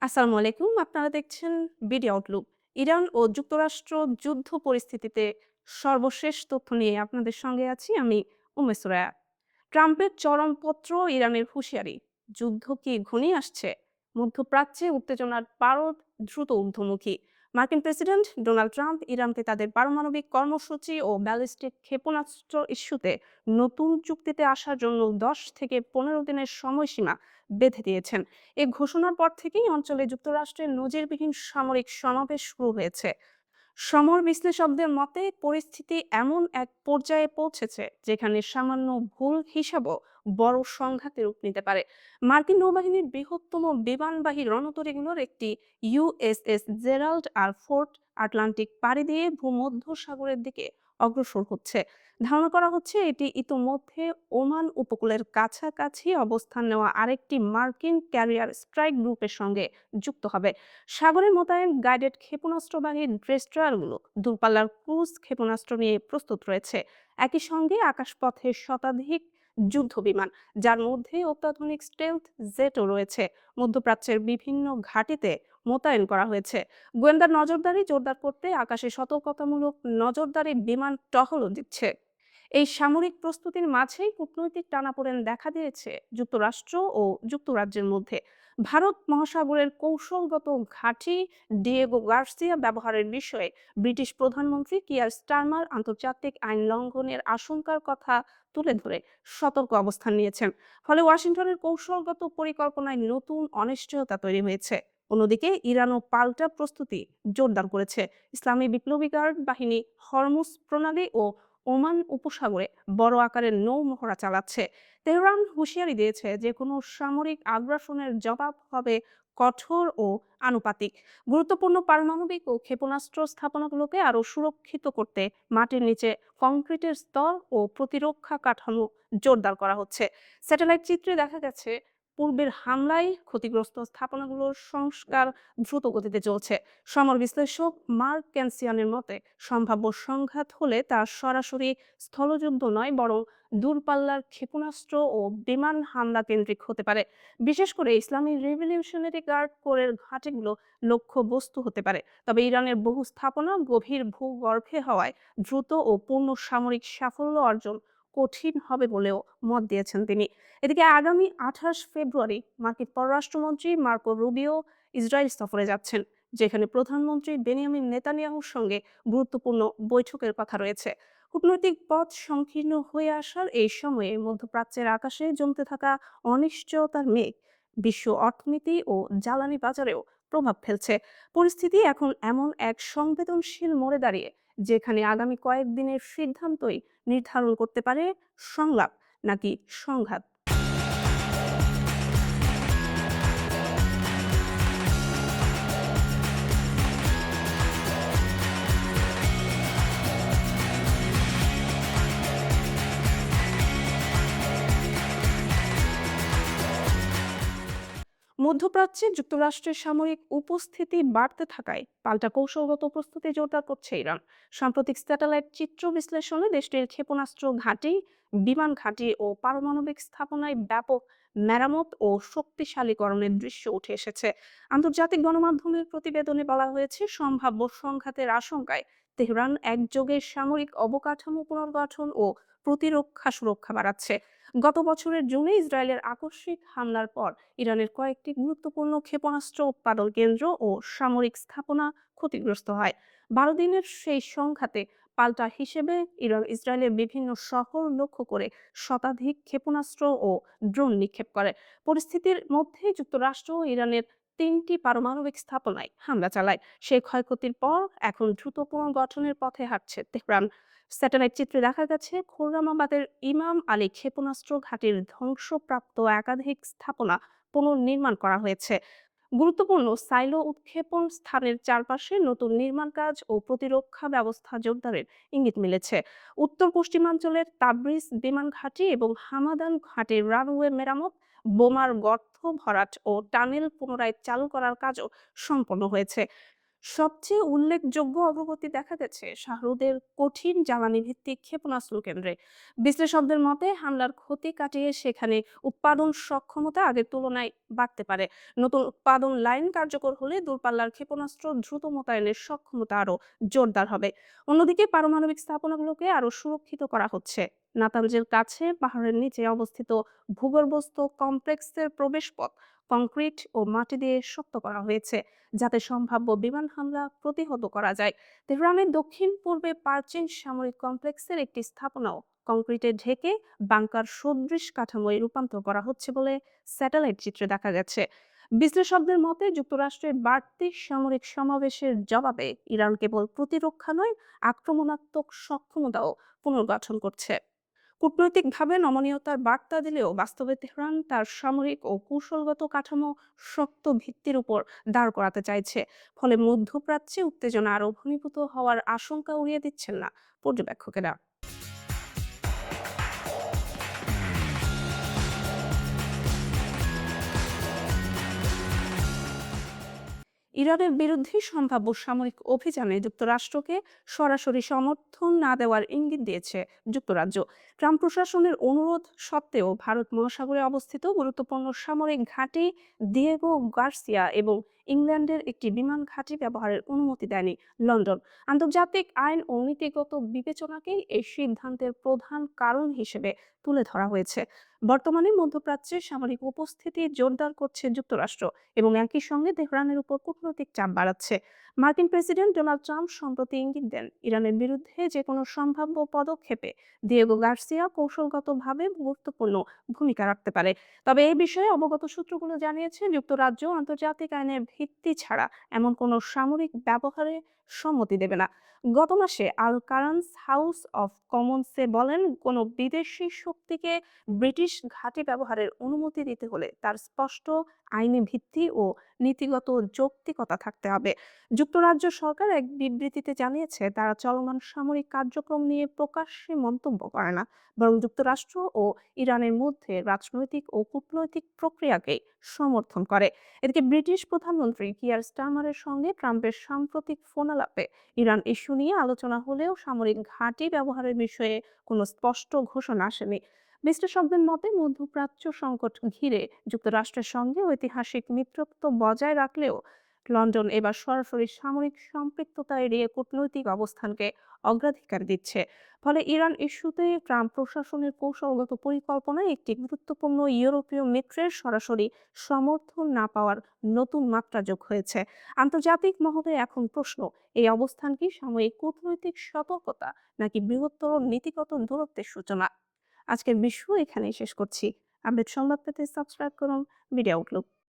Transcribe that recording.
আসসালামু আলাইকুম। আপনারা দেখছেন বিডি আউটলুক। ইরান ও যুক্তরাষ্ট্র যুদ্ধ পরিস্থিতিতে সর্বশেষ তথ্য নিয়ে আপনাদের সঙ্গে আছি আমি উম্মে সুরায়া। ট্রাম্পের চরমপত্র, ইরানের হুঁশিয়ারি। যুদ্ধ কি ঘনিয়ে আসছে? মধ্যপ্রাচ্যে উত্তেজনার পারদ দ্রুত ঊর্ধ্বমুখী। মার্কিন প্রেসিডেন্ট ডোনাল্ড ট্রাম্প ইরানকে তাদের পারমাণবিক কর্মসূচি ও ব্যালিস্টিক ক্ষেপণাস্ত্র ইস্যুতে নতুন চুক্তিতে আসার জন্য ১০ থেকে ১৫ দিনের সময়সীমা বেঁধে দিয়েছেন। এ ঘোষণার পর থেকেই অঞ্চলে যুক্তরাষ্ট্রের নজিরবিহীন সামরিক সমাবেশ শুরু হয়েছে। সমর বিশ্লেষকদের মতে পরিস্থিতি এমন এক পর্যায়ে পৌঁছেছে যেখানে সামান্য ভুল হিসাবও বড় সংঘাতের রূপ নিতে পারে। মার্কিন নৌবাহিনীর বৃহত্তম বিমানবাহী রণতরীগুলোর একটি USS Gerald R Ford Atlantic পাড়ি দিয়ে ভূমধ্য সাগরের দিকে অগ্রসর হচ্ছে। ধারণা করা হচ্ছে এটি ইতোমধ্যে ওমান উপকূলের কাছাকাছি অবস্থান নেওয়া আরেকটি মার্কিন ক্যারিয়ার স্ট্রাইক গ্রুপের সঙ্গে যুক্ত হবে। সাগরে মোতায়েন গাইডেড ক্ষেপণাস্ত্রবাহী ডেস্ট্রয়ারগুলো দূরপাল্লার ক্রুজ ক্ষেপণাস্ত্র নিয়ে প্রস্তুত রয়েছে। একই সঙ্গে আকাশপথে শতাধিক যুদ্ধ বিমান, যার মধ্যে অত্যাধুনিক স্টেলথ জেটও রয়েছে, মধ্যপ্রাচ্যের বিভিন্ন ঘাঁটিতে মোতায়েন করা হয়েছে। গোয়েন্দা নজরদারি জোরদার করতে আকাশে সতর্কতামূলক নজরদারি বিমান টহলও দিচ্ছে। এই সামরিক প্রস্তুতির মাঝেই কূটনৈতিক টানাপোড়েন দেখা দিয়েছে যুক্তরাষ্ট্র ও যুক্তরাজ্যের মধ্যে। ভারত মহাসাগরের কৌশলগত ঘাঁটি ডিয়েগো গার্সিয়া ব্যবহারের বিষয়ে ব্রিটিশ প্রধানমন্ত্রী কিয়ার স্টারমার আন্তর্জাতিক আইন লঙ্ঘনের আশঙ্কার কথা তুলে ধরে সতর্ক অবস্থান নিয়েছেন। ফলে ওয়াশিংটনের কৌশলগত পরিকল্পনায় নতুন অনিশ্চয়তা তৈরি হয়েছে। অন্যদিকে ইরানও পাল্টা প্রস্তুতি জোরদার করেছে। ইসলামী বিপ্লবী গার্ড বাহিনী হরমুজ প্রণালী ও ওমান উপসাগরে বড় আকারের নৌ মহড়া চালাচ্ছে। তেহরান হুঁশিয়ারি দিয়েছে যে কোনো সামরিক আগ্রাসনের জবাব হবে কঠোর ও আনুপাতিক। গুরুত্বপূর্ণ পারমাণবিক ও ক্ষেপণাস্ত্র স্থাপনাগুলোকে আরও সুরক্ষিত করতে মাটির নিচে কংক্রিটের স্তর ও প্রতিরক্ষা কাঠামো জোরদার করা হচ্ছে। স্যাটেলাইট চিত্রে দেখা গেছে পূর্বের হামলায় ক্ষতিগ্রস্ত স্থাপনাগুলোর সংস্কার দ্রুত গতিতে চলছে। সমর বিশ্লেষক মার্ক ক্যানসিয়ানের মতে সম্ভাব্য সংঘাত হলে তা সরাসরি স্থলযুদ্ধ নয়, বরং দূরপাল্লার ক্ষেপণাস্ত্র ও বিমান হামলা কেন্দ্রিক হতে পারে। বিশেষ করে ইসলামী রেভলিউশনারি গার্ড কোরের ঘাঁটিগুলো লক্ষ্যবস্তু হতে পারে। তবে ইরানের বহু স্থাপনা গভীর ভূগর্ভে হওয়ায় দ্রুত ও পূর্ণ সামরিক সাফল্য অর্জন কঠিন হবে বলেও মত দিয়েছেন তিনি। এদিকে আগামী ২৮ ফেব্রুয়ারি মার্কিন পররাষ্ট্রমন্ত্রী মার্কো রুবিও ইসরায়েল সফরে যাচ্ছেন, যেখানে প্রধানমন্ত্রী বেনিয়ামিন নেতানিয়াহুর সঙ্গে গুরুত্বপূর্ণ বৈঠকের কথা রয়েছে। কূটনৈতিক পথ সংকীর্ণ হয়ে আসার এই সময়ে মধ্যপ্রাচ্যের আকাশে জমতে থাকা অনিশ্চয়তার মেঘ বিশ্ব অর্থনীতি ও জ্বালানি বাজারেও প্রভাব ফেলছে। পরিস্থিতি এখন এমন এক সংবেদনশীল মোড়ে দাঁড়িয়ে যেখানে আগামী কয়েকদিনের সিদ্ধান্তই নির্ধারণ করতে পারে সংলাপ নাকি সংঘাত। মধ্যপ্রাচ্যে যুক্তরাষ্ট্রের সামরিক উপস্থিতি বাড়তে থাকায় পাল্টা কৌশলগত প্রস্তুতি জোরদার করছে ইরান। সাম্প্রতিক স্যাটেলাইট চিত্র বিশ্লেষণে দেশটির ক্ষেপণাস্ত্র ঘাঁটি, বিমান ঘাঁটি ও পারমাণবিক স্থাপনায় ব্যাপক মেরামত ও শক্তিশালীকরণের দৃশ্য উঠে এসেছে। আন্তর্জাতিক গণমাধ্যমের প্রতিবেদনে বলা হয়েছে সম্ভাব্য সংঘাতের আশঙ্কায় তেহরান একযোগে সামরিক অবকাঠামো পুনর্গঠন ও প্রতিরক্ষা সুরক্ষা বাড়াচ্ছে। গত বছরের জুনে ইসরায়েলের আকস্মিক হামলার পর ইরানের কয়েকটি গুরুত্বপূর্ণ ক্ষেপণাস্ত্র উৎপাদন কেন্দ্র ও সামরিক স্থাপনা ক্ষতিগ্রস্ত হয়। ১২ দিনের সেই সংঘাতে পাল্টা হিসেবে ইরান ইসরায়েলের বিভিন্ন শহর লক্ষ্য করে শতাধিক ক্ষেপণাস্ত্র ও ড্রোন নিক্ষেপ করে। পরিস্থিতির মধ্যে যুক্তরাষ্ট্র ও ইরানের ৩টি পারমাণবিক স্থাপনায় হামলা চালায়। সেই ক্ষয়ক্ষতির পর এখন দ্রুত পুনর্গঠনের পথে হাঁটছে তেহরান। স্যাটেলাইট চিত্রে দেখা গেছে খোররামাবাদের ইমাম আলী ক্ষেপণাস্ত্র ঘাঁটির ধ্বংসপ্রাপ্ত একাধিক স্থাপনা পুনর্নির্মাণ করা হয়েছে। গুরুত্বপূর্ণ সাইলো উৎক্ষেপণ স্থানের চারপাশে নতুন নির্মাণ কাজ ও প্রতিরক্ষা ব্যবস্থা জোরদারের ইঙ্গিত মিলেছে। উত্তর পশ্চিমাঞ্চলের তাবরিজ বিমান ঘাঁটি এবং হামাদান ঘাটির রানওয়ে মেরামত, বোমার গর্ত ভরাট ও টানেল পুনরায় চালু করার কাজও সম্পন্ন হয়েছে। সবচেয়ে উল্লেখযোগ্য অগ্রগতি দেখা গেছে শাহরুদের কঠিন জ্বালানি ভিত্তিক ক্ষেপণাস্ত্র কেন্দ্রে। বিশ্লেষকদের মতে হামলার ক্ষতি কাটিয়ে সেখানে উৎপাদন সক্ষমতা আগের তুলনায় বাড়তে পারে। নতুন উৎপাদন লাইন কার্যকর হলে দূরপাল্লার ক্ষেপণাস্ত্র দ্রুত মোতায়েনের সক্ষমতা আরও জোরদার হবে। অন্যদিকে পারমাণবিক স্থাপনাগুলোকে আরও সুরক্ষিত করা হচ্ছে। নাতানজের কাছে পাহাড়ের নিচে অবস্থিত ভূগর্ভস্থ কমপ্লেক্সের প্রবেশপথ কংক্রিট ও মাটি দিয়ে শক্ত করা হয়েছে, যাতে সম্ভাব্য বিমান হামলা প্রতিহত করা যায়। তেহরানের দক্ষিণ পূর্বে পার্চিন সামরিক কমপ্লেক্সের একটি স্থাপনাও কংক্রিটে ঢেকে বাংকার সদৃশ কাঠামোয় রূপান্তর করা হচ্ছে বলে স্যাটেলাইট চিত্রে দেখা গেছে। বিশ্লেষকদের মতে যুক্তরাষ্ট্রের বাড়তি সামরিক সমাবেশের জবাবে ইরান কেবল প্রতিরক্ষা নয়, আক্রমণাত্মক সক্ষমতাও পুনর্গঠন করছে। কূটনৈতিকভাবে নমনীয়তার বার্তা দিলেও বাস্তবে তেহরান তার সামরিক ও কৌশলগত কাঠামো শক্ত ভিত্তির উপর দাঁড় করাতে চাইছে। ফলে মধ্যপ্রাচ্যে উত্তেজনা আরও ঘনীভূত হওয়ার আশঙ্কা উড়িয়ে দিচ্ছেন না পর্যবেক্ষকেরা। ইরানের বিরুদ্ধে সম্ভাব্য সামরিক অভিযানে যুক্তরাষ্ট্রকে সরাসরি সমর্থন না দেওয়ার ইঙ্গিত দিয়েছে যুক্তরাজ্য। ট্রাম্প প্রশাসনের অনুরোধ সত্ত্বেও ভারত মহাসাগরে অবস্থিত গুরুত্বপূর্ণ সামরিক ঘাঁটি দিয়েগো গার্সিয়া এবং ইংল্যান্ডের একটি বিমান ঘাঁটি ব্যবহারের অনুমতি দেয়নি লন্ডন। আন্তর্জাতিক আইন ও নীতিগত বিবেচনাকেই এই সিদ্ধান্তের প্রধান কারণ হিসেবে তুলে ধরা হয়েছে। বর্তমানে মধ্যপ্রাচ্যে সামরিক উপস্থিতি জোরদার করছে যুক্তরাষ্ট্র এবং একই সঙ্গে তেহরানের উপর কূটনৈতিক চাপ বাড়াচ্ছে। মার্কিন প্রেসিডেন্ট ডোনাল্ড ট্রাম্প সম্প্রতি ইঙ্গিত দেন ইরানের বিরুদ্ধে যে কোনো সম্ভাব্য পদক্ষেপে দিয়েগো গার্সিয়া কৌশলগতভাবে গুরুত্বপূর্ণ ভূমিকা রাখতে পারে। তবে এই বিষয়ে অবগত সূত্রগুলো জানিয়েছে যুক্তরাজ্য আন্তর্জাতিক আইনের ভিত্তি ছাড়া এমন কোনো সামরিক ব্যবহারে সম্মতি দেবে না। গত মাসে আল কারানস হাউস অফ কমন্সে বলেন, কোনো বিদেশি শক্তিকে ব্রিটিশ ঘাঁটি ব্যবহারের অনুমতি দিতে হলে তার স্পষ্ট আইনি ভিত্তি ও নীতিগত যৌক্তিকতা থাকতে হবে। যুক্তরাজ্য সরকার এক বিবৃতিতে জানিয়েছে তারা চলমান সামরিক কার্যক্রম নিয়ে প্রকাশ্যে মন্তব্য করে না, বরং যুক্তরাষ্ট্র ও ইরানের মধ্যে রাজনৈতিক ও কূটনৈতিক প্রক্রিয়াকে সমর্থন করে। এদিকে ব্রিটিশ প্রধানমন্ত্রী কিয়ার স্টারমারের সঙ্গে ট্রাম্পের সাম্প্রতিক ফোনালাপে ইরান ইস্যু নিয়ে আলোচনা হলেও সামরিক ঘাঁটি ব্যবহারের বিষয়ে কোনো স্পষ্ট ঘোষণা আসেনি। বিশ্লেষকদের মতে মধ্যপ্রাচ্য সংকট ঘিরে যুক্তরাষ্ট্রের সঙ্গে ঐতিহাসিক মিত্রত্ব বজায় রাখলেও লন্ডন এবার সরাসরি সামরিক সম্পৃক্ততা এড়িয়ে কূটনৈতিক অবস্থানকে অগ্রাধিকার দিচ্ছে। ফলে ইরান ইস্যুতে ট্রাম্প প্রশাসনের কৌশলগত পরিকল্পনায় একটি গুরুত্বপূর্ণ ইউরোপীয় মিত্রের সরাসরি সমর্থন না পাওয়ার নতুন মাত্রা যোগ হয়েছে। আন্তর্জাতিক মহলে এখন প্রশ্ন, এই অবস্থান কি সাময়িক কূটনৈতিক সতর্কতা নাকি বৃহত্তর নীতিগত দূরত্বের সূচনা? আজকের বিশ্ব এখানেই শেষ করছি। আপডেট সংবাদ পেতে সাবস্ক্রাইব করুন মিডিয়া আউটলুক।